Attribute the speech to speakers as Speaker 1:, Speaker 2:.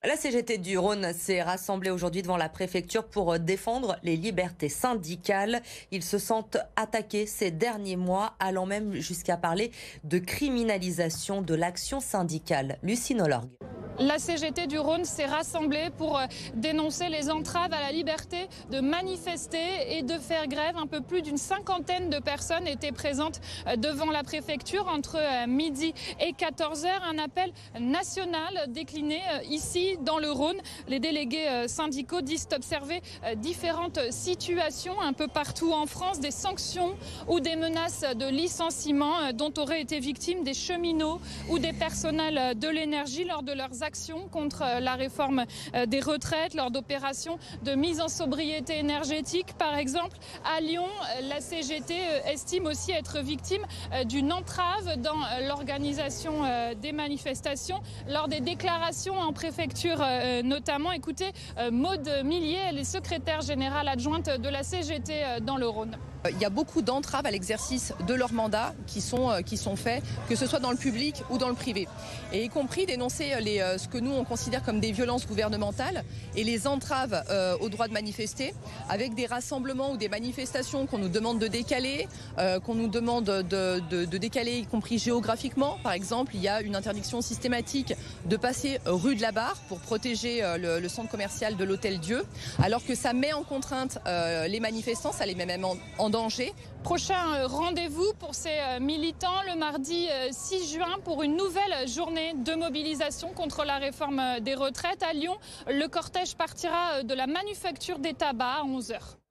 Speaker 1: La CGT du Rhône s'est rassemblée aujourd'hui devant la préfecture pour défendre les libertés syndicales. Ils se sentent attaqués ces derniers mois, allant même jusqu'à parler de criminalisation de l'action syndicale. Lucie Nolorgue.
Speaker 2: La CGT du Rhône s'est rassemblée pour dénoncer les entraves à la liberté de manifester et de faire grève. Un peu plus d'une cinquantaine de personnes étaient présentes devant la préfecture entre midi et 14 heures. Un appel national décliné ici dans le Rhône. Les délégués syndicaux disent observer différentes situations un peu partout en France, des sanctions ou des menaces de licenciement dont auraient été victimes des cheminots ou des personnels de l'énergie lors de leurs actions contre la réforme des retraites, lors d'opérations de mise en sobriété énergétique. Par exemple, à Lyon, la CGT estime aussi être victime d'une entrave dans l'organisation des manifestations lors des déclarations en préfecture notamment. Écoutez, Maude Millier, elle est secrétaire générale adjointe de la CGT dans le Rhône.
Speaker 3: Il y a beaucoup d'entraves à l'exercice de leur mandat qui sont faits, que ce soit dans le public ou dans le privé. Et y compris dénoncer ce que nous on considère comme des violences gouvernementales et les entraves au droit de manifester, avec des rassemblements ou des manifestations qu'on nous demande de décaler, qu'on nous demande de décaler y compris géographiquement. Par exemple, il y a une interdiction systématique de passer rue de la Barre pour protéger le centre commercial de l'Hôtel Dieu, alors que ça met en contrainte les manifestants, ça les met même en danger.
Speaker 2: Prochain rendez-vous pour ces militants le mardi 6 juin pour une nouvelle journée de mobilisation contre la réforme des retraites. À Lyon, le cortège partira de la Manufacture des Tabacs à 11 h.